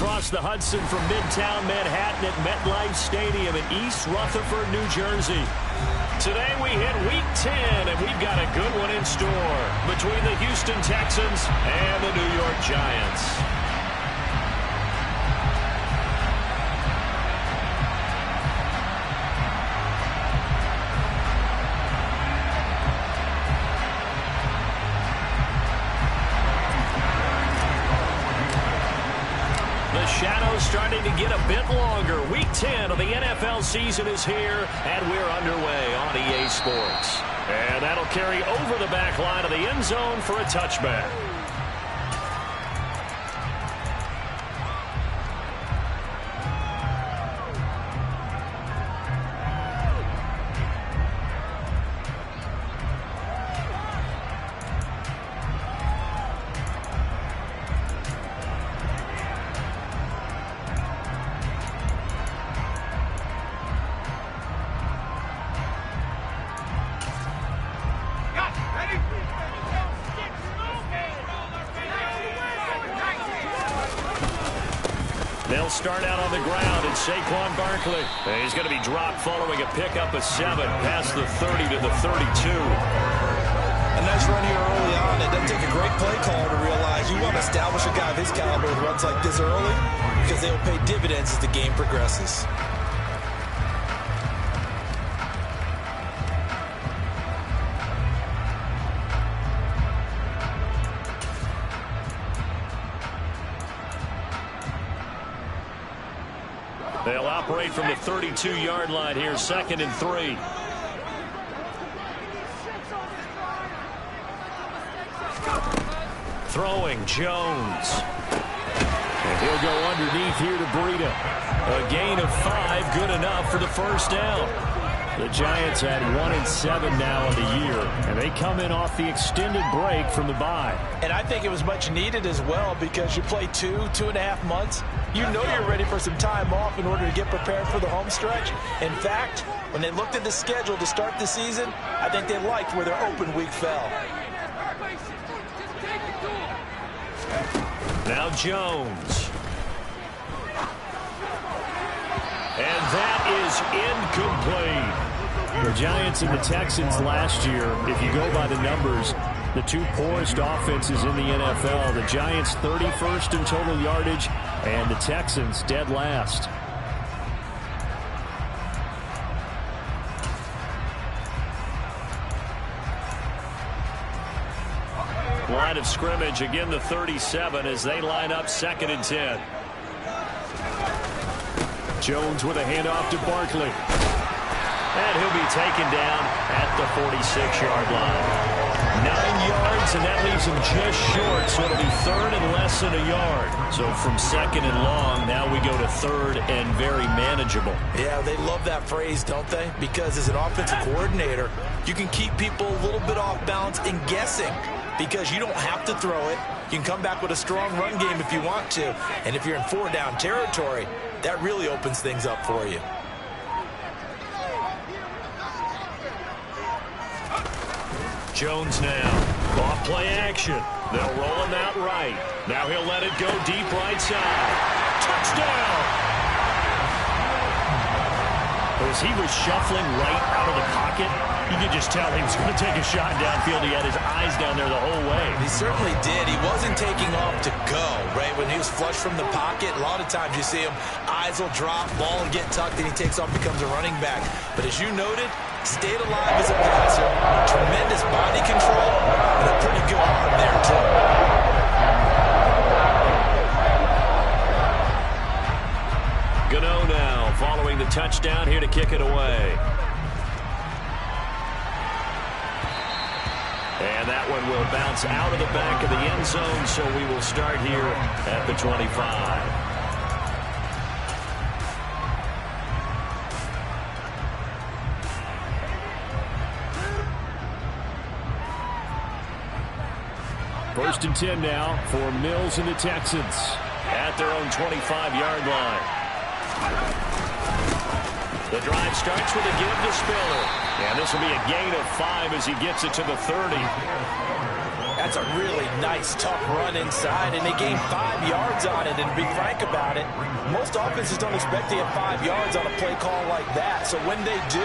across the Hudson from Midtown Manhattan at MetLife Stadium in East Rutherford, New Jersey. Today we hit Week 10, and we've got a good one in store between the Houston Texans and the New York Giants. The shadow's starting to get a bit longer. Week 10 of the NFL season is here, and we're underway on EA Sports. And that'll carry over the back line of the end zone for a touchback. They'll start out on the ground, and Saquon Barkley. He's going to be dropped following a pickup of 7 past the 30 to the 32. A nice run here early on. It doesn't take a great play caller to realize you want to establish a guy of his caliber who runs like this early because they will pay dividends as the game progresses. They'll operate from the 32-yard line here, 2nd and 3. Throwing Jones. And he'll go underneath here to Breida. A gain of 5, good enough for the first down. The Giants had 1-7 now on the year, and they come in off the extended break from the bye. And I think it was much needed as well because you play 2.5 months. You know you're ready for some time off in order to get prepared for the home stretch. In fact, when they looked at the schedule to start the season, I think they liked where their open week fell. Now Jones. And that is incomplete. The Giants and the Texans last year, if you go by the numbers, the two poorest offenses in the NFL. The Giants 31st in total yardage, and the Texans dead last. Line of scrimmage, again the 37 as they line up 2nd and 10. Jones with a handoff to Barkley. And he'll be taken down at the 46-yard line. 9 yards, and that leaves him just short, so it'll be 3rd and less than a yard. So from 2nd and long, now we go to 3rd and very manageable. Yeah, they love that phrase, don't they? Because as an offensive coordinator, you can keep people a little bit off balance and guessing because you don't have to throw it. You can come back with a strong run game if you want to. And if you're in 4-down territory, that really opens things up for you. Jones now. Off play action. They'll roll him out right. Now he'll let it go deep right side. Touchdown! As he was shuffling right out of the pocket, you could just tell he was going to take a shot downfield. He had his eyes down there the whole way. He certainly did. He wasn't taking off to go, right? When he was flush from the pocket, a lot of times you see him, eyes will drop, ball will get tucked, and he takes off, becomes a running back. But as you noted, stayed alive as a passer, tremendous body control, and a pretty good arm there, too. Gano now following the touchdown here to kick it away. And that one will bounce out of the back of the end zone, so we will start here at the 25. First and 10 now for Mills and the Texans at their own 25-yard line. The drive starts with a give to Spiller. And this will be a gain of 5 as he gets it to the 30. That's That's a really nice, tough run inside, and they gained 5 yards on it. And to be frank about it, most offenses don't expect to get 5 yards on a play call like that. So when they do,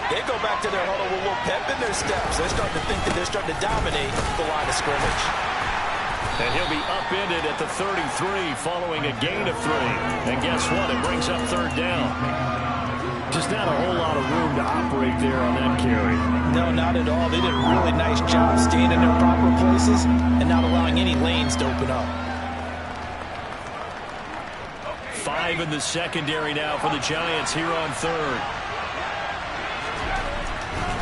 they go back to their huddle with a little pep in their steps. They're starting to think that they're starting to dominate the line of scrimmage. And he'll be upended at the 33 following a gain of 3. And guess what? It brings up third down. Just not a whole lot of room to operate there on that carry. No, not at all. They did a really nice job staying in their proper places and not allowing any lanes to open up. 5 in the secondary now for the Giants here on third.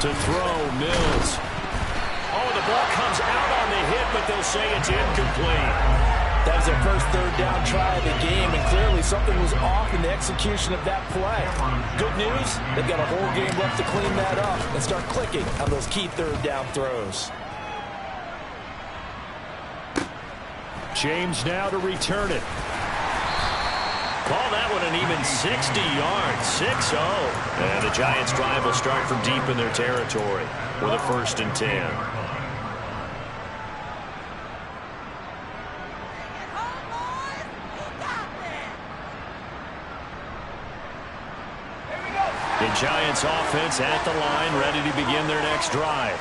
To throw, Mills. Oh, the ball comes out on the hit, but they'll say it's incomplete. That was their first third down try of the game, and clearly something was off in the execution of that play. Good news, they've got a whole game left to clean that up and start clicking on those key third down throws. James now to return it. Call that one an even 60 yards, 6-0. And the Giants' drive will start from deep in their territory with a 1st and 10. The Giants offense at the line, ready to begin their next drive.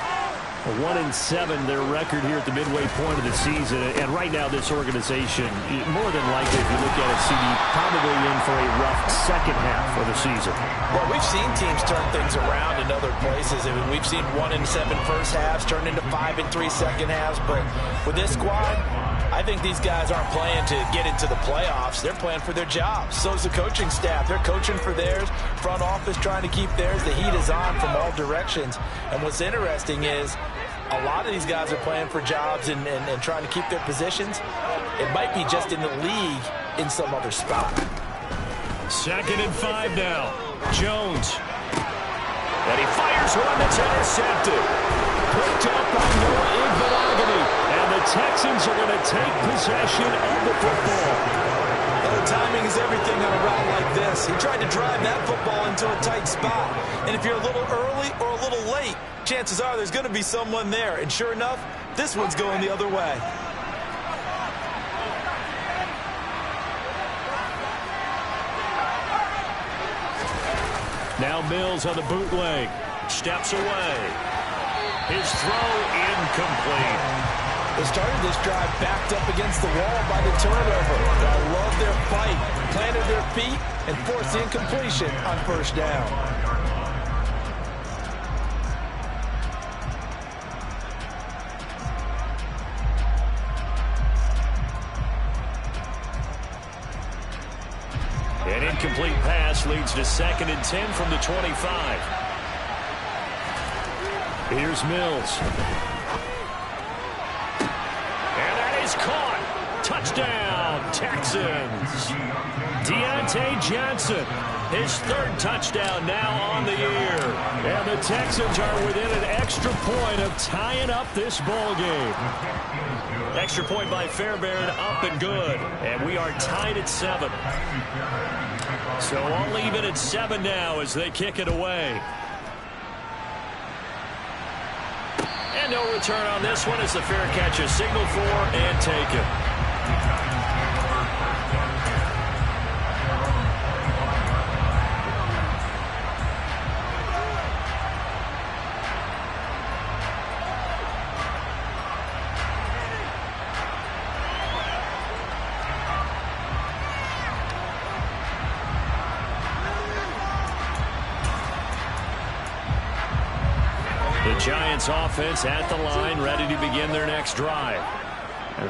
1-7, their record here at the midway point of the season. And right now, this organization, more than likely, if you look at it, CD, probably in for a rough second half of the season. Well, we've seen teams turn things around in other places. I mean, we've seen 1-7 first halves turn into 5-3 second halves. But with this squad, I think these guys aren't playing to get into the playoffs. They're playing for their jobs. So is the coaching staff. They're coaching for theirs. Front office trying to keep theirs. The heat is on from all directions. And what's interesting is a lot of these guys are playing for jobs and trying to keep their positions. It might be just in the league in some other spot. 2nd and 5 now. Jones. And he fires one that's intercepted. Picked up by Noah Igbinoghene. And the Texans are going to take possession of the football. Well, the timing is everything on a route like this. He tried to drive that football into a tight spot. And if you're a little early or a little late, chances are there's going to be someone there. And sure enough, this one's going the other way. Now Mills on the bootleg. Steps away. His throw incomplete. They started this drive backed up against the wall by the turnover. I love their fight. Planted their feet and forced incompletion on 1st down. An incomplete pass leads to 2nd and 10 from the 25. Here's Mills. And that is caught. Touchdown, Texans. Deontay Johnson, his 3rd touchdown now on the year. And the Texans are within an extra point of tying up this ball game. Extra point by Fairbairn, up and good. And we are tied at 7. So all even at 7 now as they kick it away. And no return on this one as the fair catch is signaled for and taken. Giants offense at the line, ready to begin their next drive.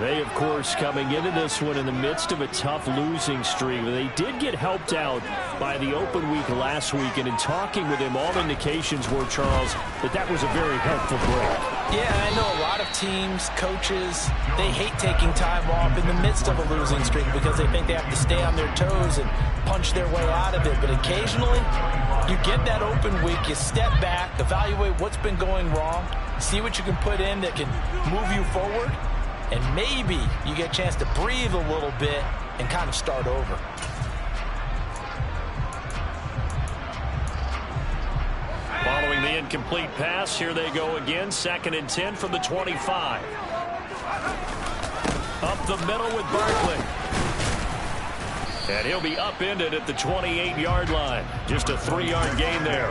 They, of course, coming into this one in the midst of a tough losing streak. They did get helped out by the open week last week, and in talking with him, all indications were, Charles, that was a very helpful break. Yeah, I know a lot of teams, coaches, they hate taking time off in the midst of a losing streak because they think they have to stay on their toes and punch their way out of it. But occasionally, you get that open week, you step back, evaluate what's been going wrong, see what you can put in that can move you forward, and maybe you get a chance to breathe a little bit and kind of start over. Following the incomplete pass, here they go again. 2nd and 10 from the 25. Up the middle with Barkley. And he'll be upended at the 28-yard line. Just a 3-yard gain there.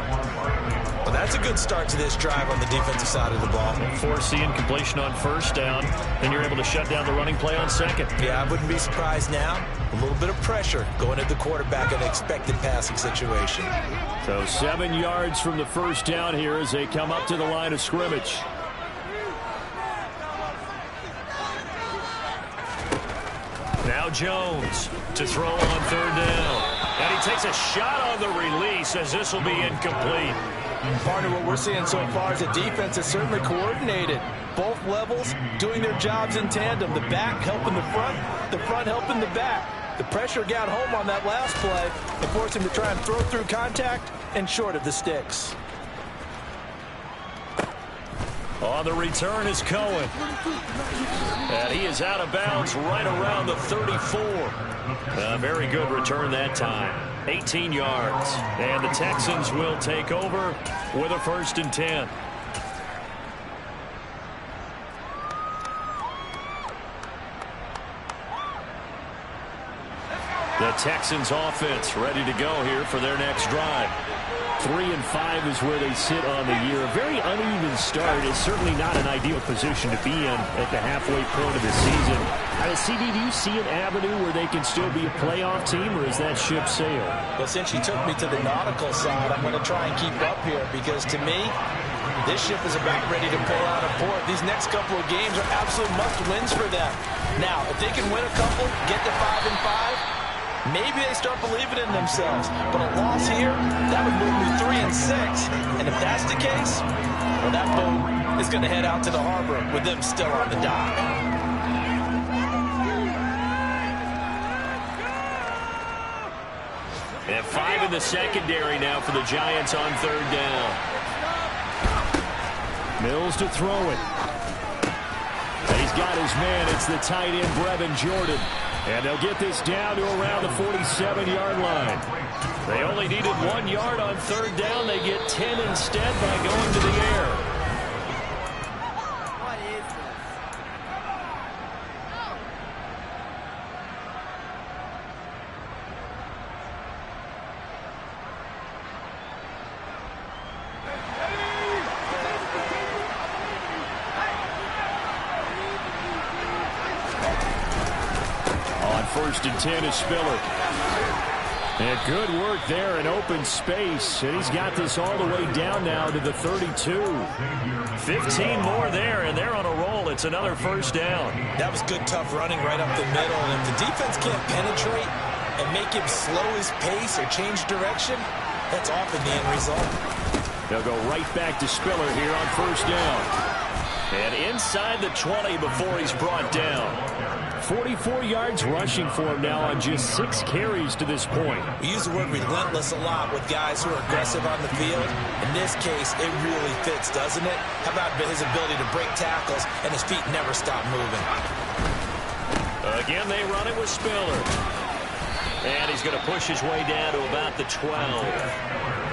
Well, that's a good start to this drive on the defensive side of the ball. Force the incompletion on first down. Then you're able to shut down the running play on second. Yeah, I wouldn't be surprised now. A little bit of pressure going at the quarterback in an expected passing situation. So 7 yards from the first down here as they come up to the line of scrimmage. Now Jones to throw on third down. And he takes a shot on the release as this will be incomplete. Partner, what we're seeing so far is the defense is certainly coordinated. Both levels doing their jobs in tandem. The back helping the front helping the back. The pressure got home on that last play and forced him to try and throw through contact and short of the sticks. On the return is Cohen. And he is out of bounds right around the 34. A very good return that time. 18 yards. And the Texans will take over with a 1st and 10. The Texans offense ready to go here for their next drive. 3-5 is where they sit on the year. A very uneven start is certainly not an ideal position to be in at the halfway point of the season. CD, do you see an avenue where they can still be a playoff team, or is that ship sailed? Well, since you took me to the nautical side, I'm going to try and keep up here because to me, this ship is about ready to pull out of port. These next couple of games are absolute must-wins for them. Now, if they can win a couple, get to 5-5, maybe they start believing in themselves. But a loss here, that would move me 3-6. And if that's the case, well, that boat is going to head out to the harbor with them still on the dock. And 5 in the secondary now for the Giants on third down. Mills to throw it. And he's got his man. It's the tight end, Brevin Jordan. And they'll get this down to around the 47-yard line. They only needed 1 yard on third down. They get 10 instead by going to the air. On 1st and 10 is Spiller. And good work there in open space. And he's got this all the way down now to the 32. 15 more there, and they're on a roll. It's another 1st down. That was good, tough running right up the middle. And if the defense can't penetrate and make him slow his pace or change direction, that's often the end result. They'll go right back to Spiller here on 1st down. And inside the 20 before he's brought down. 44 yards rushing for him now on just 6 carries to this point. We use the word relentless a lot with guys who are aggressive on the field. In this case, it really fits, doesn't it? How about his ability to break tackles and his feet never stop moving? Again, they run it with Spiller. And he's going to push his way down to about the 12.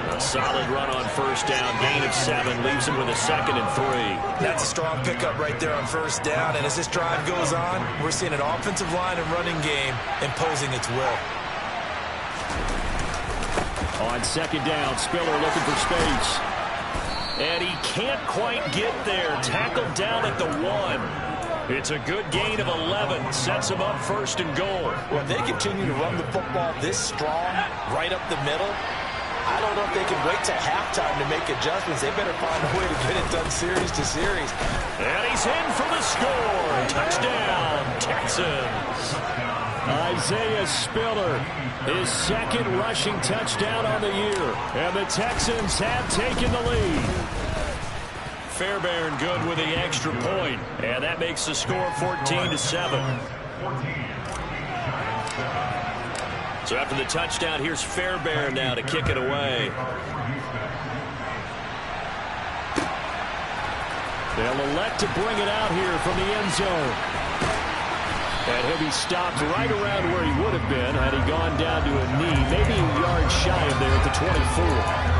A solid run on 1st down. Gain of 7 leaves him with a 2nd and 3. That's a strong pickup right there on 1st down. And as this drive goes on, we're seeing an offensive line and running game imposing its will. On 2nd down, Spiller looking for space. And he can't quite get there. Tackled down at the 1. It's a good gain of 11. Sets him up 1st and goal. Well, if they continue to run the football this strong, right up the middle, I don't know if they can wait till halftime to make adjustments. They better find a way to get it done series to series. And he's in for the score. Touchdown, Texans. Isaiah Spiller, his 2nd rushing touchdown on the year. And the Texans have taken the lead. Fairbairn good with the extra point. And that makes the score 14-7. So after the touchdown, here's Fairbairn now to kick it away. They'll elect to bring it out here from the end zone. And he'll be stopped right around where he would have been had he gone down to a knee, maybe a yard shy of there at the 24.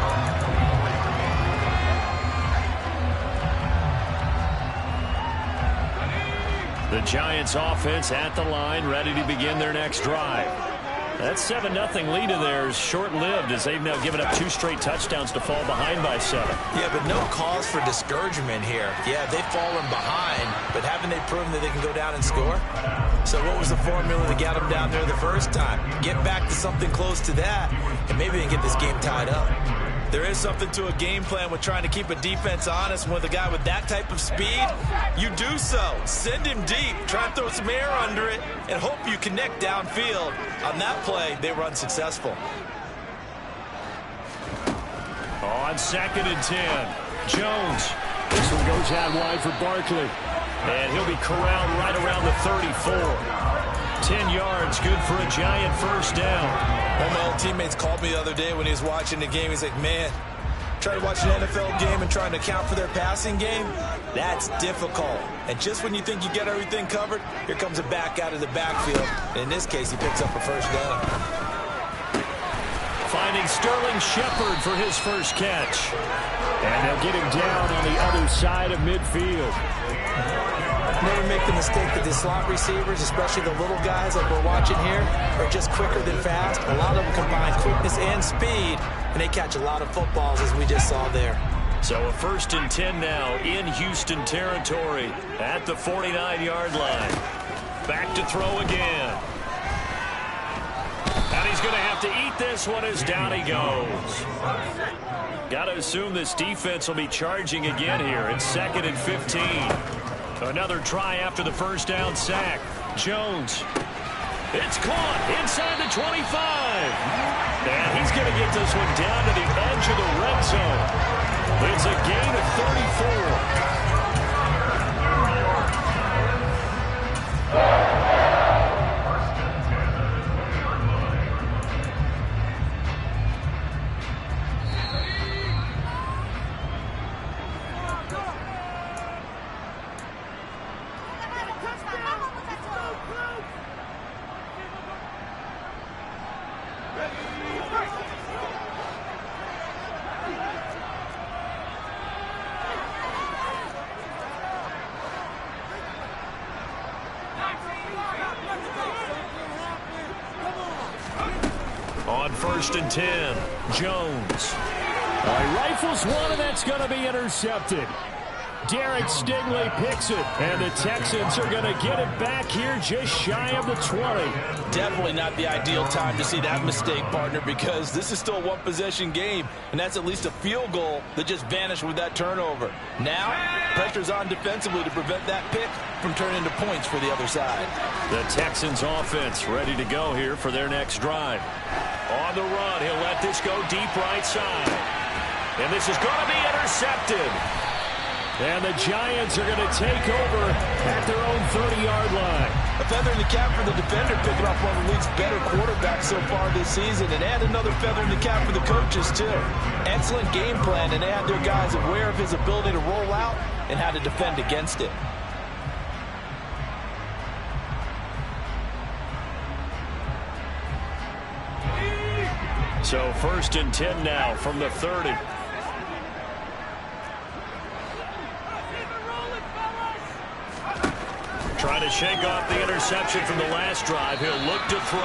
The Giants offense at the line, ready to begin their next drive. That 7-0 lead of theirs short-lived as they've now given up 2 straight touchdowns to fall behind by 7. Yeah, but no cause for discouragement here. Yeah, they've fallen behind, but haven't they proven that they can go down and score? So what was the formula that got them down there the first time? Get back to something close to that, and maybe they can get this game tied up. There is something to a game plan with trying to keep a defense honest. And with a guy with that type of speed, you do so. Send him deep. Try and throw some air under it and hope you connect downfield. On that play, they were unsuccessful. On 2nd and 10, Jones. This one goes out wide for Barkley. And he'll be corralled right around the 34. 10 yards, good for a Giant first down. One of my old teammates called me the other day when he was watching the game. He's like, man, trying to watch an NFL game and trying to account for their passing game, that's difficult. And just when you think you get everything covered, here comes a back out of the backfield. And in this case, he picks up a first down. Finding Sterling Shepard for his first catch. And they'll get him down on the other side of midfield. Never make the mistake that the slot receivers, especially the little guys like we're watching here, are just quicker than fast. A lot of them combine quickness and speed, and they catch a lot of footballs, as we just saw there. So a 1st and 10 now in Houston territory at the 49-yard line. Back to throw again. And he's going to have to eat this one as down he goes. Got to assume this defense will be charging again here. It's 2nd and 15. Another try after the first down sack. Jones. It's caught inside the 25. And he's going to get this one down to the edge of the red zone. It's a gain of 34. On 1st and 10, Jones. He rifles one, and that's going to be intercepted. Derek Stingley picks it, and the Texans are going to get it back here just shy of the 20. Definitely not the ideal time to see that mistake, partner, because this is still a one-possession game, and that's at least a field goal that just vanished with that turnover. Now, pressure's on defensively to prevent that pick from turning into points for the other side. The Texans offense ready to go here for their next drive. On the run, he'll let this go deep right side. And this is going to be intercepted. And the Giants are going to take over at their own 30-yard line. A feather in the cap for the defender, picking off one of the league's better quarterbacks so far this season. And add another feather in the cap for the coaches, too. Excellent game plan, and they had their guys aware of his ability to roll out and how to defend against it. So 1st and 10 now from the 30. Trying to shake off the interception from the last drive. He'll look to throw.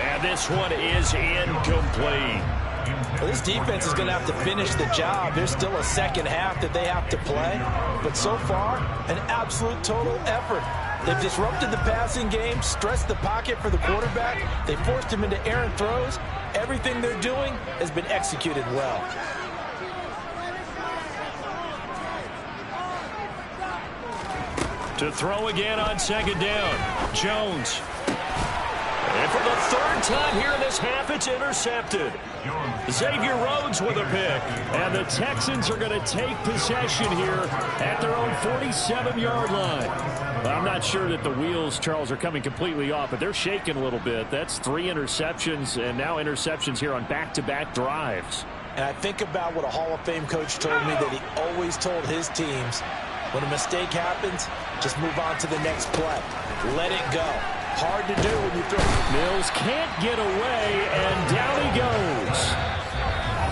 And this one is incomplete. Well, this defense is going to have to finish the job. There's still a second half that they have to play. But so far, an absolute total effort. They've disrupted the passing game, stressed the pocket for the quarterback. They forced him into errant throws. Everything they're doing has been executed well. To throw again on 2nd down. Jones. And for the 3rd time here in this half, it's intercepted. Xavier Rhodes with a pick. And the Texans are going to take possession here at their own 47-yard line. I'm not sure that the wheels, Charles, are coming completely off, but they're shaking a little bit. That's 3 interceptions, and now interceptions here on back-to-back drives. And I think about what a Hall of Fame coach told me, that he always told his teams, when a mistake happens, just move on to the next play. Let it go. Hard to do when you throw. Mills can't get away, and down he goes.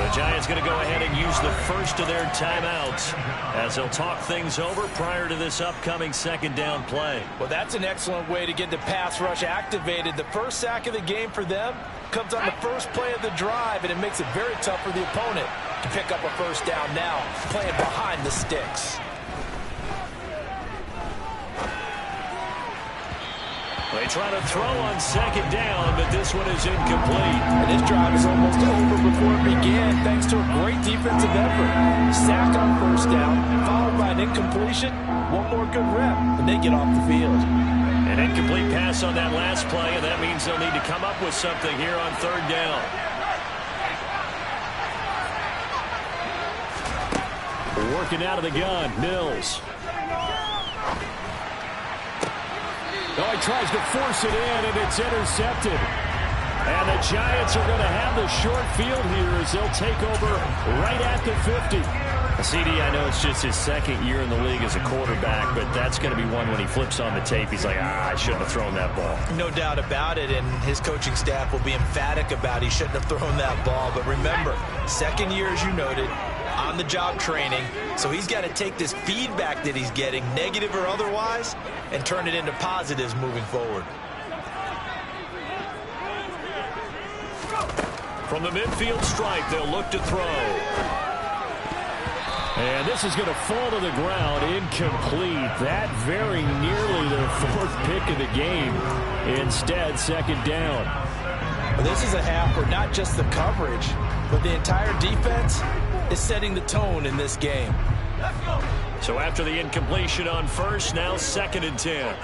The Giants going to go ahead and use the first of their timeouts as they'll talk things over prior to this upcoming second down play. Well, that's an excellent way to get the pass rush activated. The first sack of the game for them comes on the first play of the drive, and it makes it very tough for the opponent to pick up a first down now, playing behind the sticks. They try to throw on second down, but this one is incomplete. And this drive is almost over before it began, thanks to a great defensive effort. Sack on first down, followed by an incompletion. One more good rep, and they get off the field. An incomplete pass on that last play, and that means they'll need to come up with something here on third down. Working out of the gun, Mills. Oh, he tries to force it in, and it's intercepted. And the Giants are going to have the short field here as they'll take over right at the 50. CD, I know it's just his second year in the league as a quarterback, but that's going to be one when he flips on the tape. He's like, I shouldn't have thrown that ball. No doubt about it, and his coaching staff will be emphatic about he shouldn't have thrown that ball. But remember, second year, as you noted, on-the-job training, so he's got to take this feedback that he's getting, negative or otherwise, and turn it into positives moving forward. From the midfield stripe, they'll look to throw. And this is going to fall to the ground, incomplete. That very nearly their fourth pick of the game. Instead, second down. Well, this is a half where not just the coverage, but the entire defense is setting the tone in this game. So after the incompletion on first, now 2nd and 10.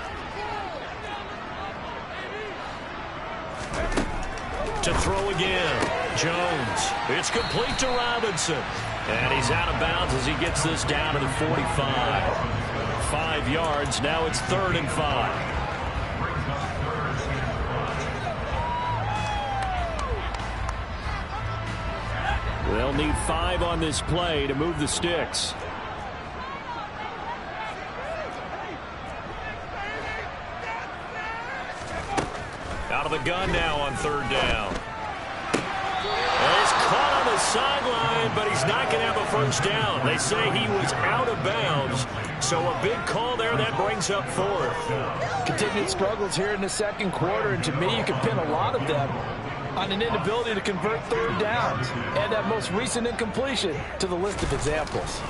To throw again, Jones. It's complete to Robinson. And he's out of bounds as he gets this down to the 45. 5 yards, now it's 3rd and 5. They'll need 5 on this play to move the sticks. Out of the gun now on 3rd down. Well, he's caught on the sideline, but he's not going to have a first down. They say he was out of bounds, so a big call there that brings up 4th. Continued struggles here in the second quarter, and to me, you can pin a lot of them on an inability to convert 3rd downs. Add that most recent incompletion to the list of examples.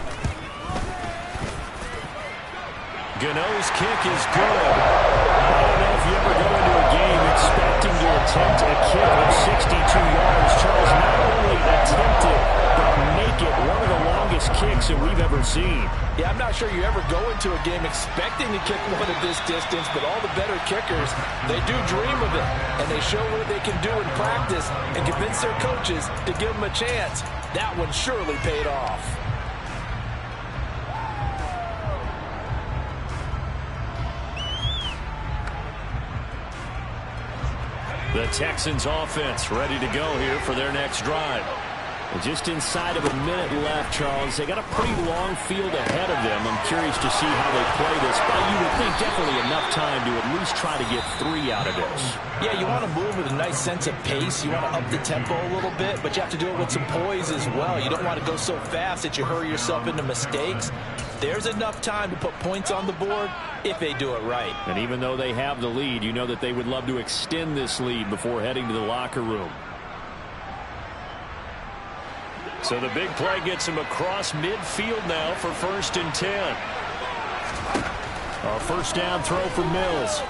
Gano's kick is good. I don't know if you ever go into a game expecting to attempt a kick of 62 yards. Charles, not only attempt it, but make it one of the longest kicks that we've ever seen. Yeah, I'm not sure you ever go into a game expecting to kick one of this distance, but all the better kickers, they do dream of it, and they show what they can do in practice and convince their coaches to give them a chance. That one surely paid off. The Texans offense ready to go here for their next drive. Just inside of a minute left, Charles. They got a pretty long field ahead of them. I'm curious to see how they play this, but you would think definitely enough time to at least try to get 3 out of this. Yeah, you want to move with a nice sense of pace. You want to up the tempo a little bit, but you have to do it with some poise as well. You don't want to go so fast that you hurry yourself into mistakes. There's enough time to put points on the board if they do it right. And even though they have the lead, you know that they would love to extend this lead before heading to the locker room. So the big play gets him across midfield now for 1st and 10. A first down throw for Mills.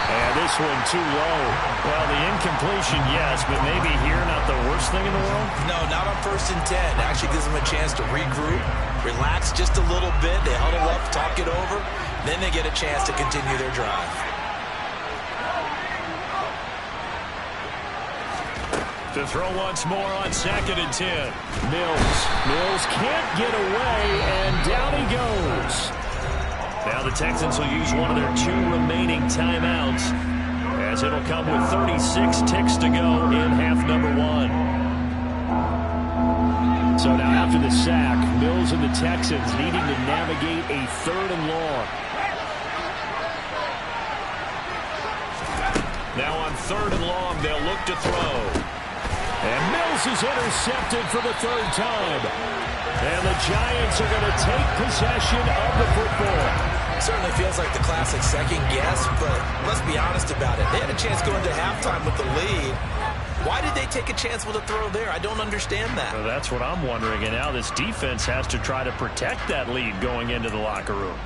And this one too low. Well, the incompletion, yes, but maybe here not the worst thing in the world? No, not on 1st and 10. Actually gives them a chance to regroup, relax just a little bit. They huddle up, talk it over. Then they get a chance to continue their drive. To throw once more on 2nd and 10. Mills can't get away, and down he goes. Now the Texans will use one of their 2 remaining timeouts, as it'll come with 36 ticks to go in half number 1. So now after the sack, Mills and the Texans needing to navigate a 3rd and long. Now on 3rd and long, they'll look to throw. And Mills is intercepted for the third time. And the Giants are going to take possession of the football. Certainly feels like the classic second guess, but let's be honest about it. They had a chance going into halftime with the lead. Why did they take a chance with a throw there? I don't understand that. Well, that's what I'm wondering. And now this defense has to try to protect that lead going into the locker room.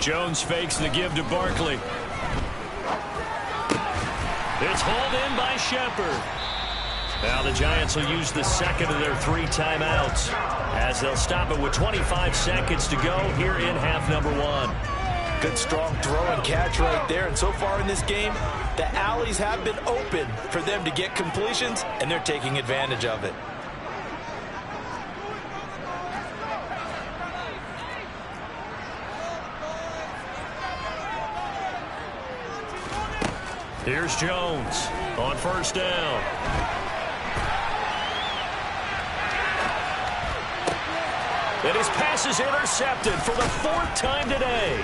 Jones fakes the give to Barkley. It's hauled in by Shepard. Now the Giants will use the second of their 3 timeouts as they'll stop it with 25 seconds to go here in half number 1. Good strong throw and catch right there. And so far in this game, the alleys have been open for them to get completions, and they're taking advantage of it. Here's Jones on first down. And his pass is intercepted for the 4th time today.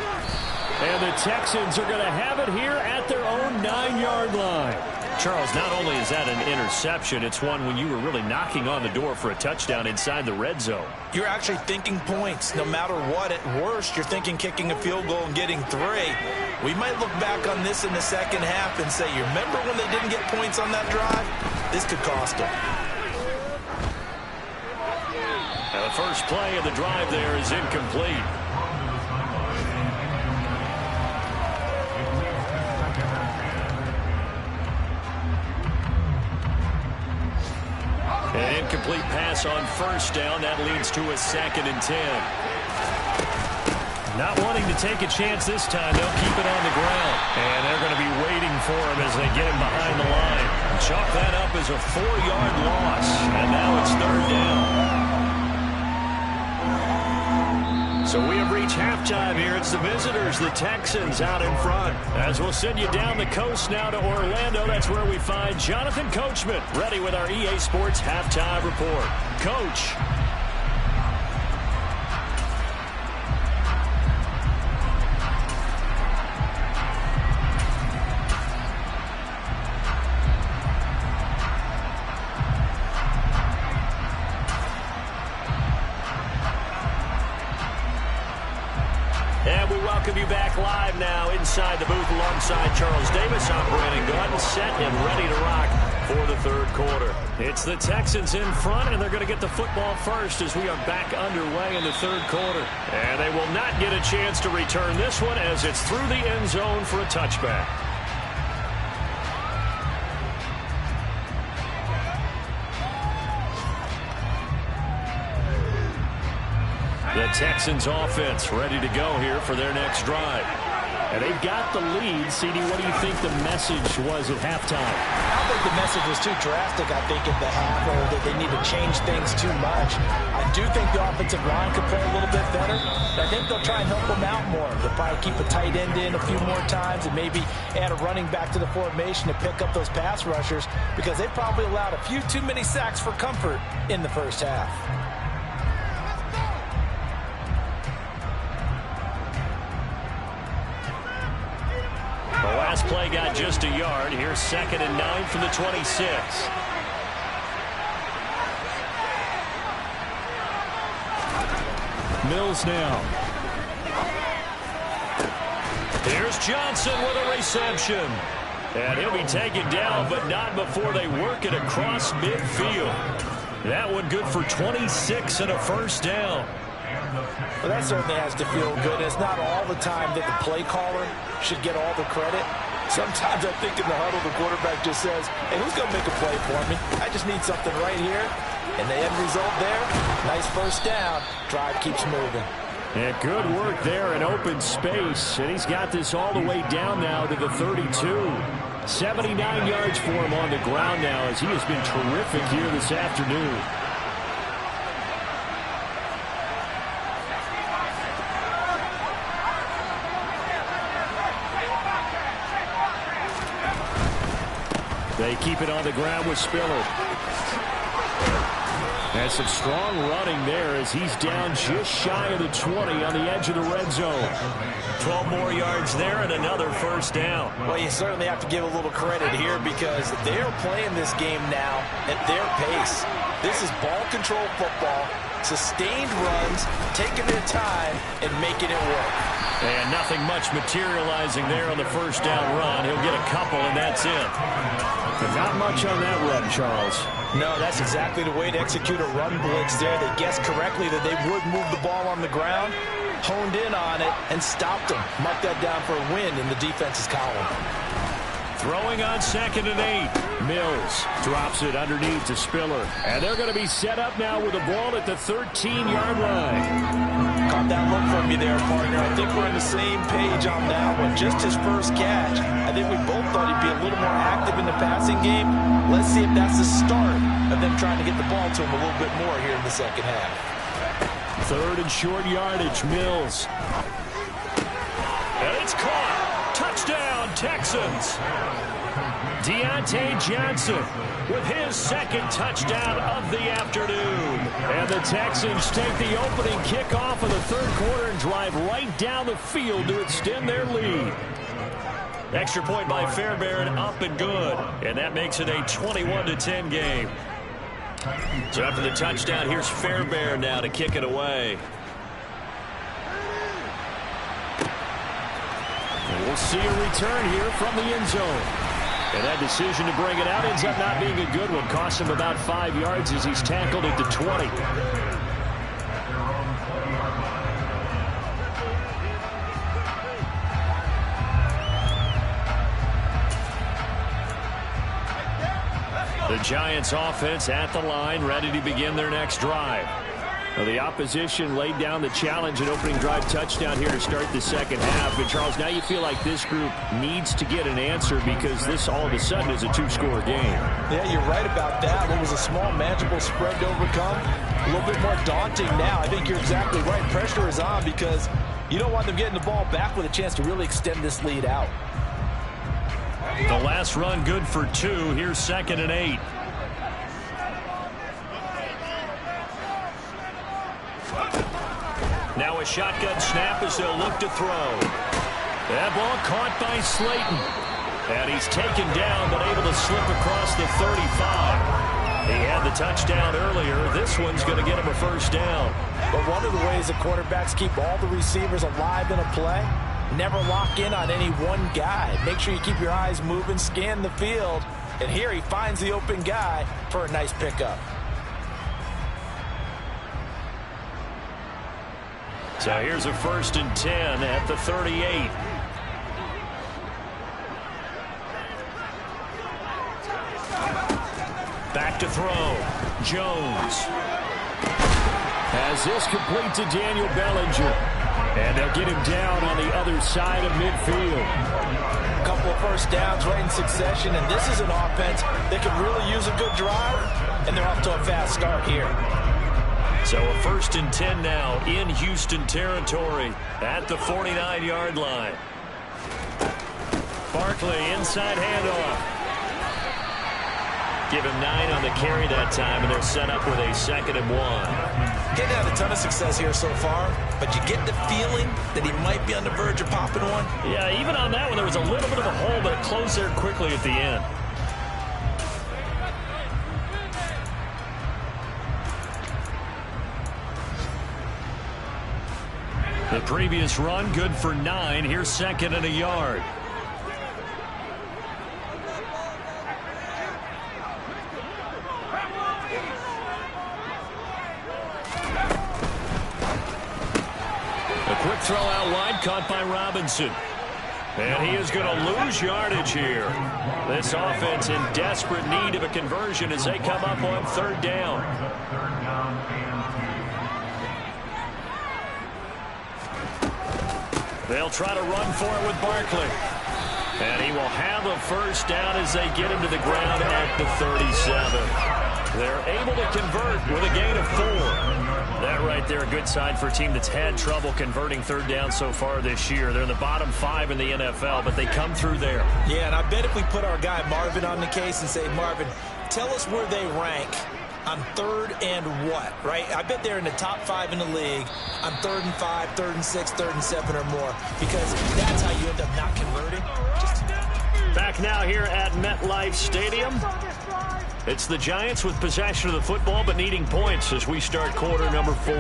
And the Texans are going to have it here at their own 9-yard line. Charles, not only is that an interception, it's one when you were really knocking on the door for a touchdown inside the red zone. You're actually thinking points. No matter what, at worst, you're thinking kicking a field goal and getting 3. We might look back on this in the second half and say, you remember when they didn't get points on that drive? This could cost them. And the first play of the drive there is incomplete. An incomplete pass on first down. That leads to a 2nd and 10. Not wanting to take a chance this time, they'll keep it on the ground. And they're going to be waiting for him as they get him behind the line. Chalk that up as a 4-yard loss. And now it's 3rd down. So we have reached halftime here. It's the visitors, the Texans, out in front. As we'll send you down the coast now to Orlando, that's where we find Jonathan Coachman, ready with our EA Sports Halftime Report. Coach. And we welcome you back live now inside the booth alongside Charles Davis. I'm Brandon Gaudin, set and ready to rock for the 3rd quarter. It's the Texans in front, and they're going to get the football first as we are back underway in the 3rd quarter. And they will not get a chance to return this one as it's through the end zone for a touchback. The Texans offense ready to go here for their next drive. And they've got the lead. CD, what do you think the message was at halftime? I don't think the message was too drastic, I think, at the half, or that they need to change things too much. I do think the offensive line could play a little bit better. But I think they'll try and help them out more. They'll probably keep a tight end in a few more times and maybe add a running back to the formation to pick up those pass rushers, because they probably allowed a few too many sacks for comfort in the first half. The last play got just a yard. Here's 2nd and 9 from the 26. Mills now. Here's Johnson with a reception. And he'll be taken down, but not before they work it across midfield. That one good for 26 and a first down. Well, that certainly has to feel good. It's not all the time that the play caller should get all the credit. Sometimes I think in the huddle, the quarterback just says, hey, who's going to make a play for me? I just need something right here. And the end result there, nice first down. Drive keeps moving. Yeah, good work there in open space. And he's got this all the way down now to the 32. 79 yards for him on the ground now as he has been terrific here this afternoon. They keep it on the ground with Spiller. And some strong running there as he's down just shy of the 20 on the edge of the red zone. 12 more yards there and another first down. Well, you certainly have to give a little credit here because they're playing this game now at their pace. This is ball control football, sustained runs, taking their time, and making it work. And nothing much materializing there on the first down run. He'll get a couple, and that's it. But not much on that run, Charles. No, that's exactly the way to execute a run blitz there. They guessed correctly that they would move the ball on the ground, honed in on it, and stopped them. Mark that down for a win in the defense's column. Throwing on 2nd and 8. Mills drops it underneath to Spiller. And they're going to be set up now with the ball at the 13-yard line. Caught that look from you there, partner. I think we're on the same page on that one. Just his first catch. I think we both thought he'd be a little more active in the passing game. Let's see if that's the start of them trying to get the ball to him a little bit more here in the second half. 3rd and short yardage, Mills. And it's caught. Touchdown, Texans. Deontay Johnson with his 2nd touchdown of the afternoon. And the Texans take the opening kickoff of the 3rd quarter and drive right down the field to extend their lead. Extra point by Fairbairn, up and good. And that makes it a 21-10 game. So after the touchdown, here's Fairbairn now to kick it away. We'll see a return here from the end zone. And that decision to bring it out ends up not being a good one. Cost him about 5 yards as he's tackled at the 20. The Giants offense at the line, ready to begin their next drive. Well, the opposition laid down the challenge and opening drive touchdown here to start the second half. But, Charles, now you feel like this group needs to get an answer because this all of a sudden is a 2-score game. Yeah, you're right about that. It was a small, manageable spread to overcome. A little bit more daunting now. I think you're exactly right. Pressure is on because you don't want them getting the ball back with a chance to really extend this lead out. The last run good for 2. Here's 2nd and 8. Now a shotgun snap as they'll look to throw. That ball caught by Slayton. And he's taken down but able to slip across the 35. He had the touchdown earlier. This one's going to get him a first down. But one of the ways the quarterbacks keep all the receivers alive in a play, never lock in on any one guy. Make sure you keep your eyes moving, scan the field. And here he finds the open guy for a nice pickup. So here's a 1st and 10 at the 38. Back to throw. Jones has this complete to Daniel Bellinger. And they'll get him down on the other side of midfield. A couple of first downs right in succession, and this is an offense that can really use a good drive, and they're off to a fast start here. So a 1st and 10 now in Houston territory at the 49-yard line. Barkley inside handoff. Give him 9 on the carry that time, and they're set up with a 2nd and 1. Getting had a ton of success here so far, but you get the feeling that he might be on the verge of popping one. Yeah, even on that one, there was a little bit of a hole, but it closed there quickly at the end. The previous run, good for 9. Here's 2nd and a yard. A quick throw out wide, caught by Robinson. And he is going to lose yardage here. This offense in desperate need of a conversion as they come up on 3rd down. They'll try to run for it with Barkley. And he will have a first down as they get him to the ground at the 37. They're able to convert with a gain of 4. That right there, a good sign for a team that's had trouble converting third down so far this year. They're in the bottom 5 in the NFL, but they come through there. Yeah, and I bet if we put our guy Marvin on the case and say, Marvin, tell us where they rank on third and what, right? I bet they're in the top 5 in the league on 3rd and 5, 3rd and 6, 3rd and 7 or more, because that's how you end up not converting. Back now here at MetLife Stadium. It's the Giants with possession of the football, but needing points as we start quarter number 4.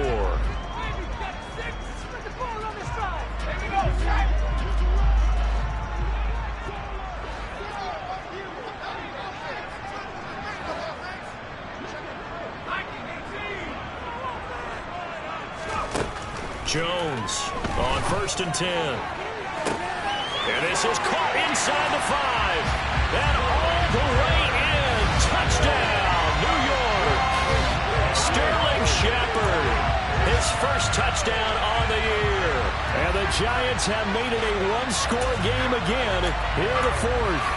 Jones on 1st and 10. And this is caught inside the 5. And all the way in. Touchdown, New York. Sterling Shepard. His first touchdown on the year. And the Giants have made it a one-score game again here in the 4th.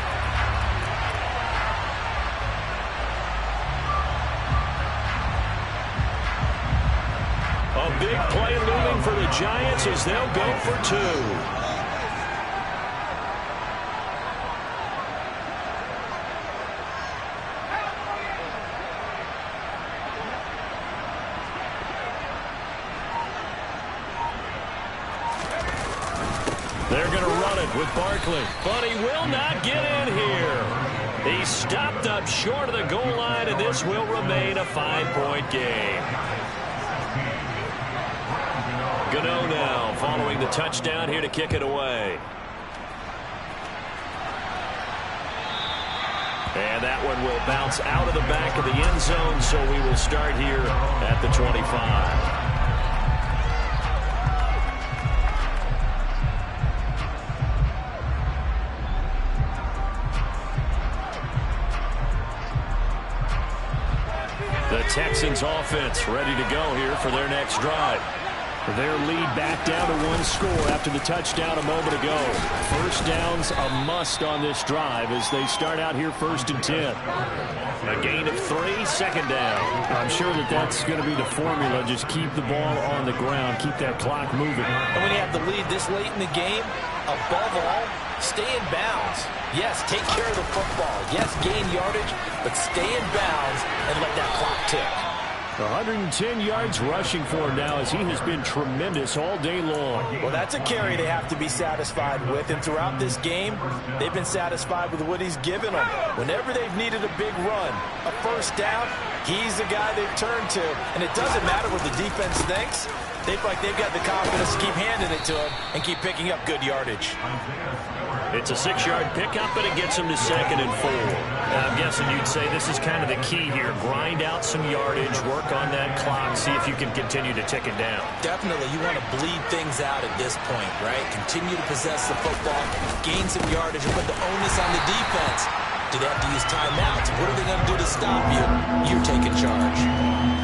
A big play looming for the Giants as they'll go for 2. They're going to run it with Barkley, but he will not get in here. He stopped up short of the goal line, and this will remain a 5-point game. Gano now following the touchdown here to kick it away. And that one will bounce out of the back of the end zone, so we will start here at the 25. The Texans offense ready to go here for their next drive. Their lead back down to 1 score after the touchdown a moment ago. First down's a must on this drive as they start out here 1st and 10. A gain of 3, second down. I'm sure that's going to be the formula. Just keep the ball on the ground, keep that clock moving. And when you have the lead this late in the game, above all, stay in bounds. Yes, take care of the football. Yes, gain yardage, but stay in bounds and let that clock tick. 110 yards rushing for him now as he has been tremendous all day long. Well, that's a carry they have to be satisfied with, and throughout this game, they've been satisfied with what he's given them. Whenever they've needed a big run, a first down, he's the guy they've turned to, and it doesn't matter what the defense thinks. They've got the confidence to keep handing it to him and keep picking up good yardage. It's a 6-yard pickup, but it gets him to 2nd and 4. I'm guessing you'd say this is kind of the key here. Grind out some yardage, work on that clock, see if you can continue to tick it down. Definitely. You want to bleed things out at this point, right? Continue to possess the football, gain some yardage, and put the onus on the defense. Do they have to use timeouts? What are they going to do to stop you? You're taking charge.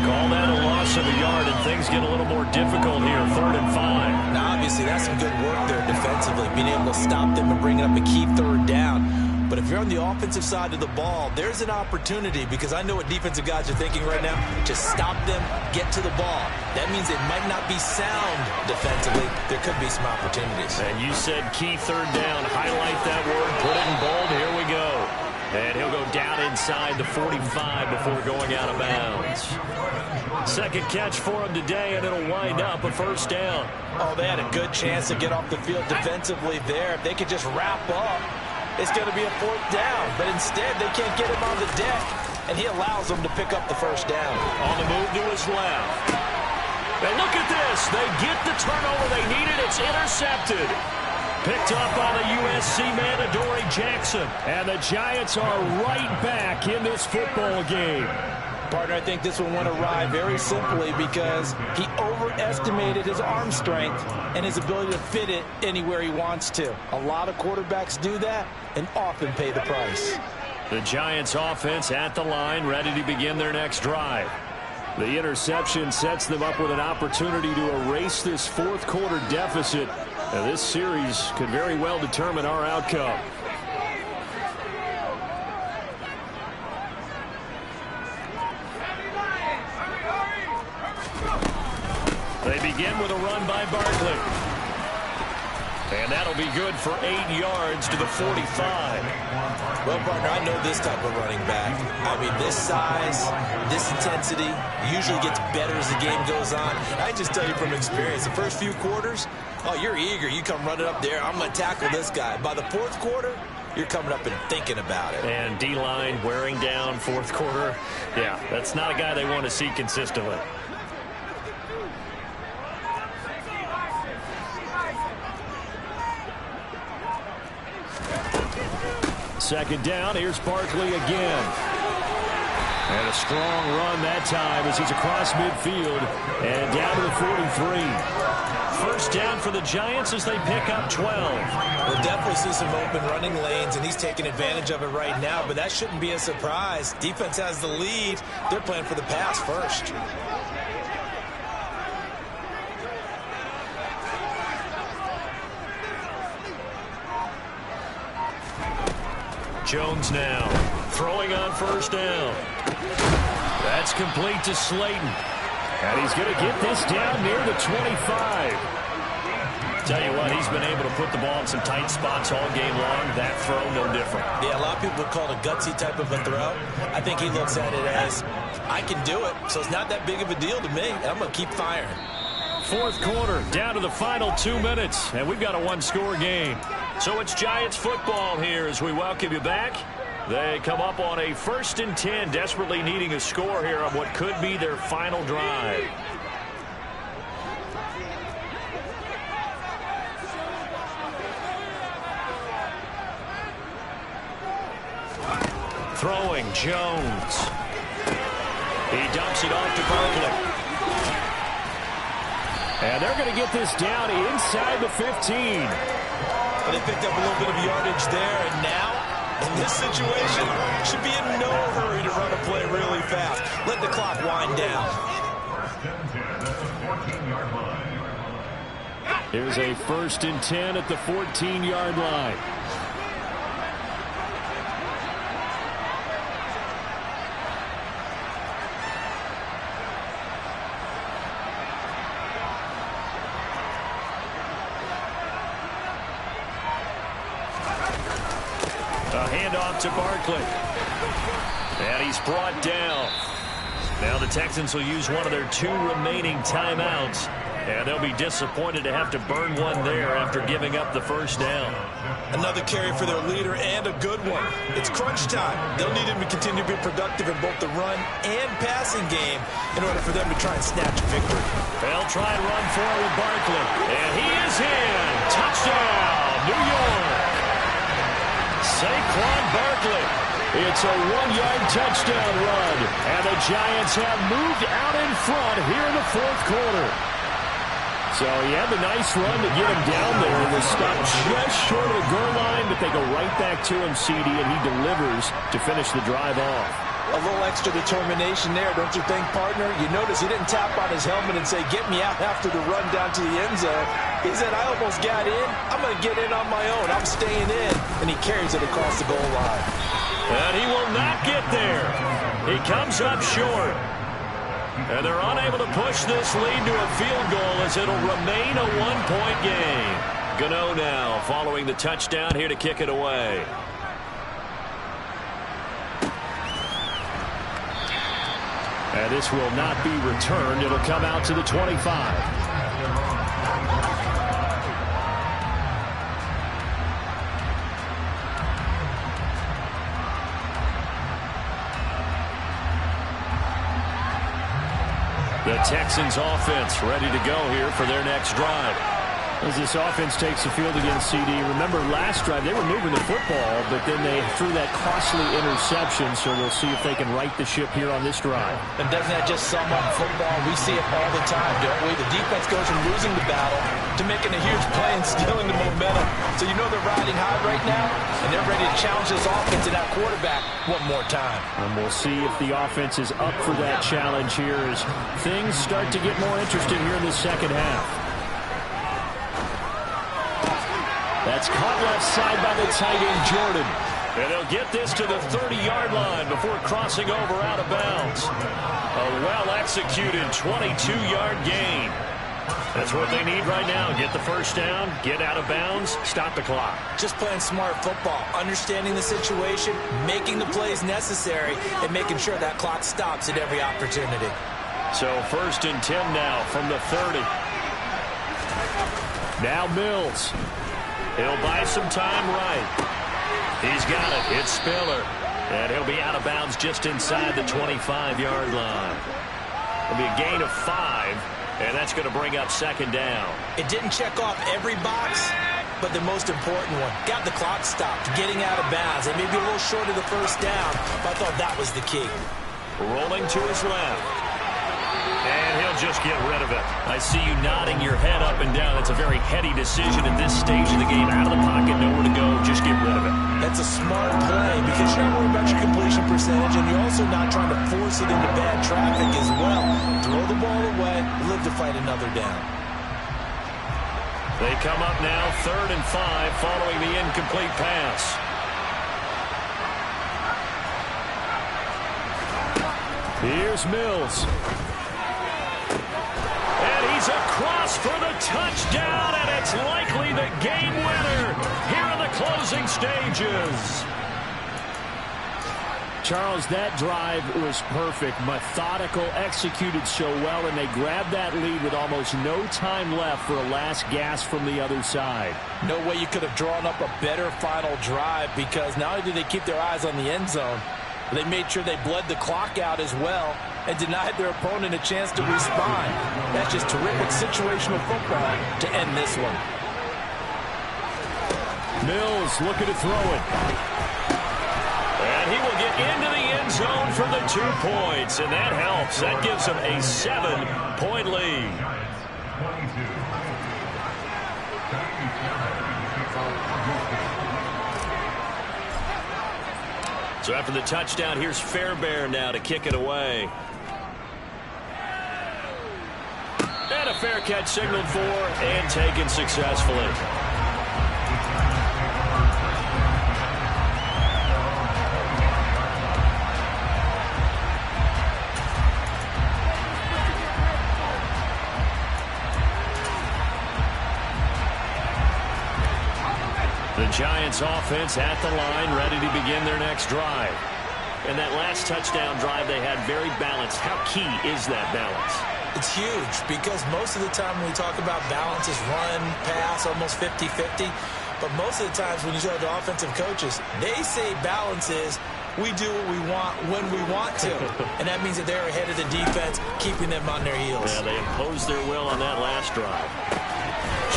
Call that a loss of a yard, and things get a little more difficult here, 3rd and 5. Now, obviously, that's some good work there defensively, being able to stop them and bring up a key 3rd down. But if you're on the offensive side of the ball, there's an opportunity, because I know what defensive guys are thinking right now. Just stop them, get to the ball. That means it might not be sound defensively. There could be some opportunities. And you said key 3rd down. Highlight that word, put it in bold. Here we go. And he'll go down inside the 45 before going out of bounds. Second catch for him today, and it'll wind up a first down. Oh, they had a good chance to get off the field defensively there. If they could just wrap up, it's going to be a 4th down. But instead, they can't get him on the deck, and he allows them to pick up the first down. On the move to his left. And look at this. They get the turnover they needed. It's intercepted. Picked up on the USC man, Adoree Jackson. And the Giants are right back in this football game. Partner, I think this one went awry very simply because he overestimated his arm strength and his ability to fit it anywhere he wants to. A lot of quarterbacks do that and often pay the price. The Giants offense at the line, ready to begin their next drive. The interception sets them up with an opportunity to erase this 4th quarter deficit. Now, this series could very well determine our outcome. They begin with a run by Barkley. And that'll be good for 8 yards to the 45. Well, partner, I know this type of running back. I mean, this size, this intensity usually gets better as the game goes on. I just tell you from experience, the first few quarters, oh, you're eager. You come running up there, I'm going to tackle this guy. By the fourth quarter, you're coming up and thinking about it. And D-line wearing down fourth quarter. Yeah, that's not a guy they want to see consistently. Second down, here's Barkley again. And a strong run that time as he's across midfield and down to the 43. First down for the Giants as they pick up 12. We'll definitely see some open running lanes, and he's taking advantage of it right now, but that shouldn't be a surprise. Defense has the lead. They're playing for the pass first. Jones now throwing on first down. That's complete to Slayton. And he's going to get this down near the 25. Tell you what, he's been able to put the ball in some tight spots all game long. That throw, no different. Yeah, a lot of people would call it a gutsy type of a throw. I think he looks at it as, I can do it, so it's not that big of a deal to me, and I'm going to keep firing. Fourth quarter, down to the final 2 minutes, and we've got a one-score game. So it's Giants football here as we welcome you back. They come up on a 1st and 10, desperately needing a score here on what could be their final drive. Throwing, Jones. He dumps it off to Barkley. And they're going to get this down inside the 15. But they picked up a little bit of yardage there, and now, in this situation, should be in no hurry to run a play really fast. Let the clock wind down. Here's a 1st and 10 at the 14-yard line. Handoff to Barkley. And he's brought down. Now the Texans will use one of their 2 remaining timeouts. And they'll be disappointed to have to burn one there after giving up the first down. Another carry for their leader and a good one. It's crunch time. They'll need him to continue to be productive in both the run and passing game in order for them to try and snatch victory. They'll try and run for it with Barkley. And he is in. Touchdown, New York. Saquon Barkley. It's a 1-yard touchdown run. And the Giants have moved out in front here in the fourth quarter. So he had the nice run to get him down there and was stopped just short of the goal line, but they go right back to him, CD, and he delivers to finish the drive off. A little extra determination there, don't you think, partner? You notice he didn't tap on his helmet and say, get me out after the run down to the end zone. He said, I almost got in. I'm going to get in on my own. I'm staying in. And he carries it across the goal line. And he will not get there. He comes up short. And they're unable to push this lead to a field goal as it'll remain a 1-point game. Gano now following the touchdown here to kick it away. And this will not be returned. It'll come out to the 25. The Texans offense ready to go here for their next drive. As this offense takes the field against CD, remember last drive they were moving the football, but then they threw that costly interception, so we'll see if they can right the ship here on this drive. And doesn't that just sum up football? We see it all the time, don't we? The defense goes from losing the battle to making a huge play and stealing the momentum. So you know they're riding high right now, and they're ready to challenge this offense and that quarterback one more time. And we'll see if the offense is up for that challenge here as things start to get more interesting here in the second half. That's caught left side by the tight end, Jordan. And they'll get this to the 30-yard line before crossing over out of bounds. A well-executed 22-yard gain. That's what they need right now. Get the first down, get out of bounds, stop the clock. Just playing smart football, understanding the situation, making the plays necessary, and making sure that clock stops at every opportunity. So 1st and 10 now from the 30. Now Mills. He'll buy some time right. He's got it. It's Spiller. And he'll be out of bounds just inside the 25-yard line. It'll be a gain of 5. And that's going to bring up 2nd down. It didn't check off every box, but the most important one. Got the clock stopped, getting out of bounds. It may be a little short of the first down, but I thought that was the key. Rolling to his left. And he'll just get rid of it. I see you nodding your head up and down. That's a very heady decision at this stage of the game. Out of the pocket, nowhere to go. Just get rid of it. That's a smart play because you're not worried about your completion percentage, and you're also not trying to force it into bad traffic as well. Throw the ball away, live to fight another down. They come up now 3rd and 5 following the incomplete pass. Here's Mills. And he's across for the touchdown, and it's likely the game winner here in the closing stages. Charles, that drive was perfect, methodical, executed so well, and they grabbed that lead with almost no time left for a last gasp from the other side. No way you could have drawn up a better final drive, because not only did they keep their eyes on the end zone, they made sure they bled the clock out as well and denied their opponent a chance to respond. That's just terrific situational football to end this one. Mills looking to throw it. And he will get into the end zone for the 2 points, and that helps. That gives him a 7-point lead. So after the touchdown, here's Fairbairn now to kick it away. And a fair catch signaled for and taken successfully. The Giants offense at the line, ready to begin their next drive. And that last touchdown drive they had very balanced. How key is that balance? It's huge because most of the time when we talk about balance is run, pass, almost 50-50. But most of the times when you talk to offensive coaches, they say balance is we do what we want when we want to. And that means that they're ahead of the defense, keeping them on their heels. Yeah, they imposed their will on that last drive.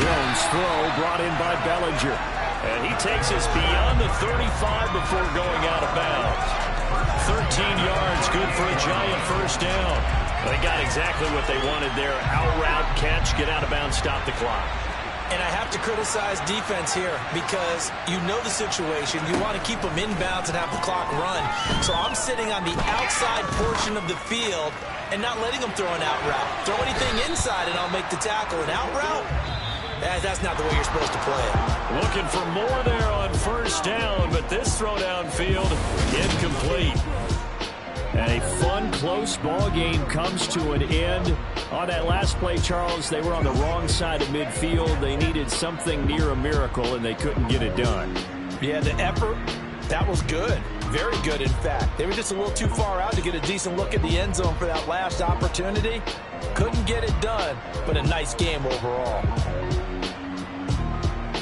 Jones' throw brought in by Bellinger. And he takes us beyond the 35 before going out of bounds. 13 yards, good for a Giant first down. They got exactly what they wanted there. Out route, catch, get out of bounds, stop the clock. And I have to criticize defense here because you know the situation. You want to keep them inbounds and have the clock run. So I'm sitting on the outside portion of the field and not letting them throw an out route. Throw anything inside and I'll make the tackle. An out route? That's not the way you're supposed to play it. Looking for more there on first down, but this throw downfield incomplete. And a fun, close ball game comes to an end. On that last play, Charles, they were on the wrong side of midfield. They needed something near a miracle, and they couldn't get it done. Yeah, the effort, that was good. Very good, in fact. They were just a little too far out to get a decent look at the end zone for that last opportunity. Couldn't get it done, but a nice game overall.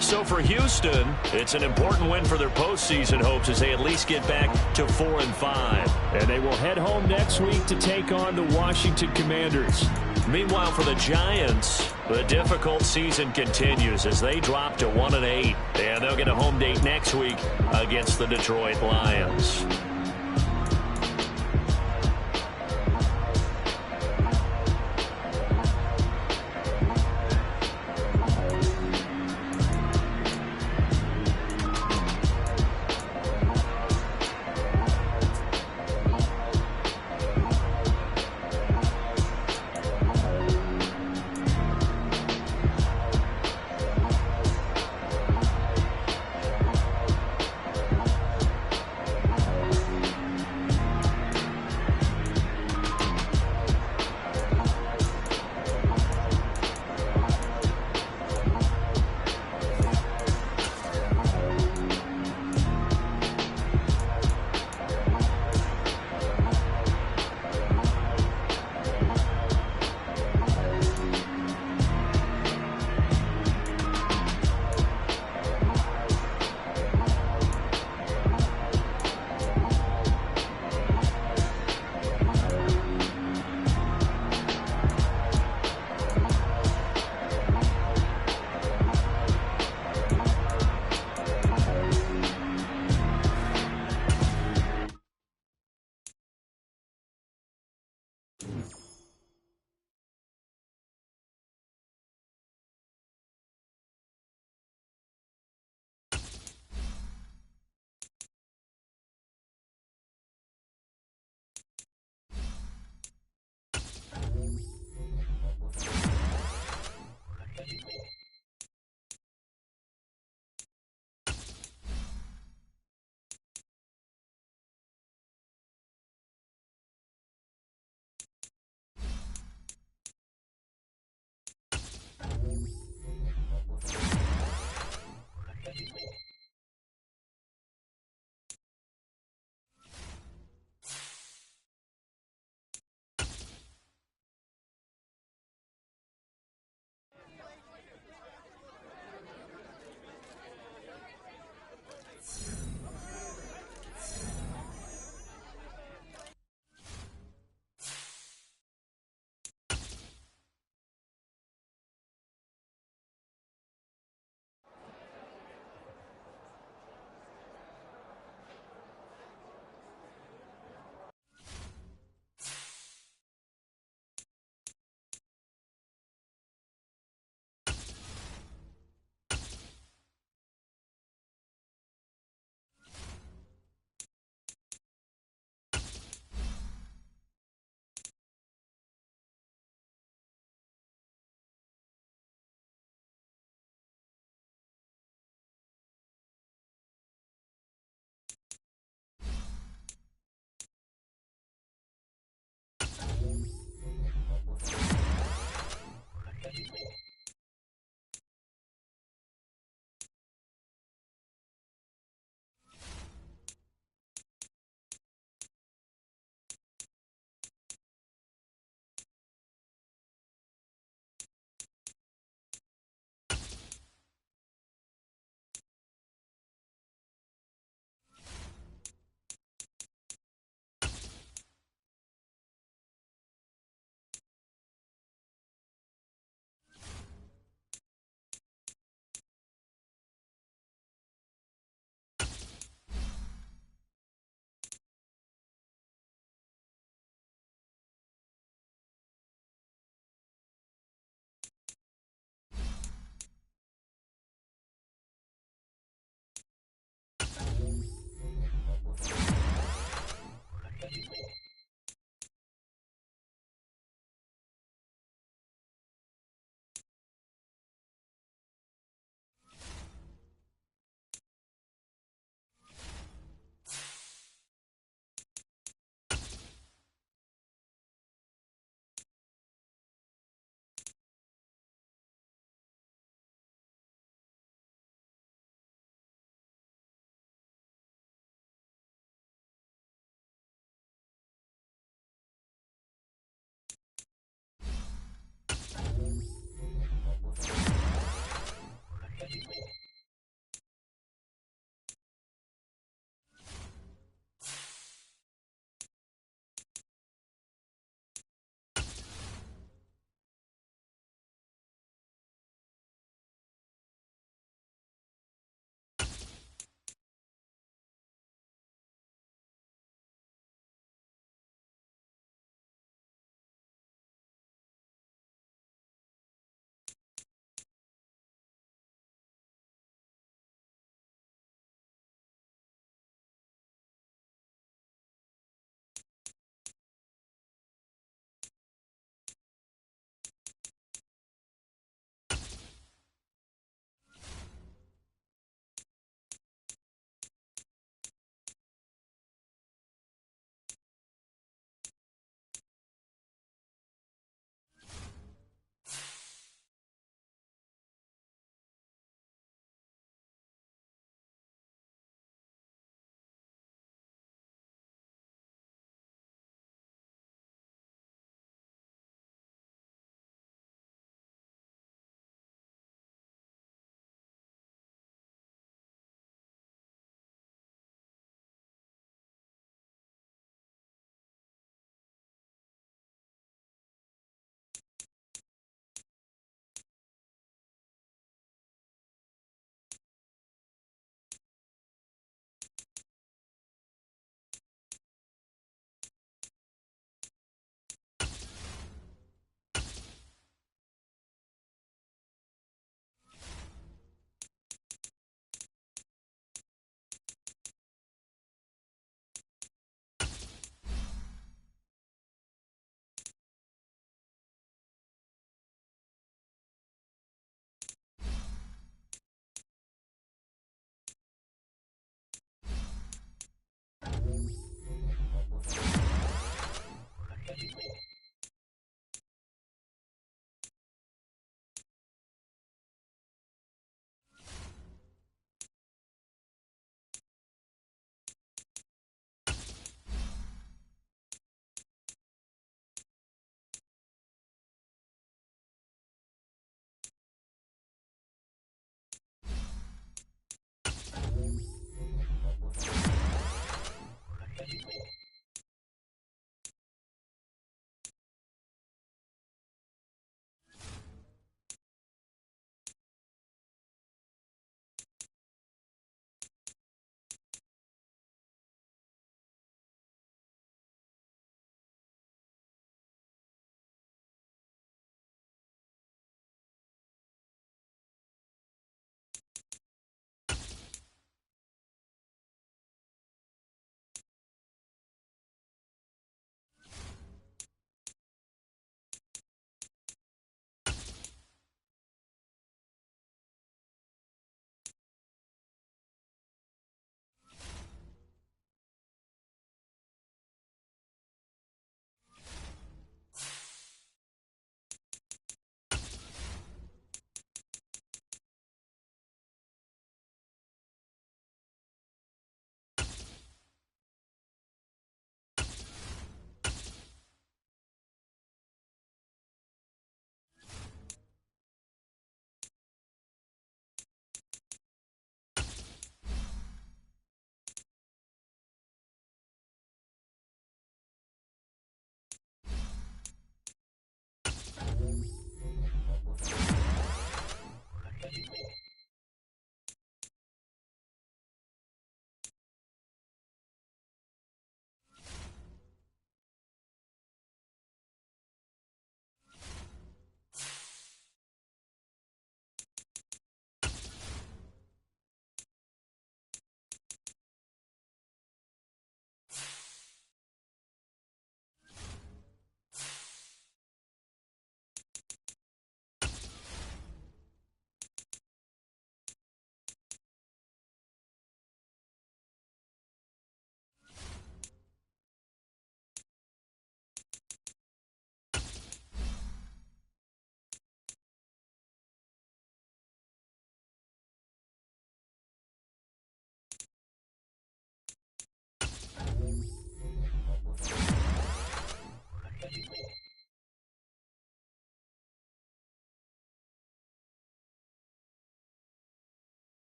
So for Houston, it's an important win for their postseason hopes as they at least get back to 4-5. And they will head home next week to take on the Washington Commanders. Meanwhile, for the Giants, the difficult season continues as they drop to 1-8. And they'll get a home date next week against the Detroit Lions.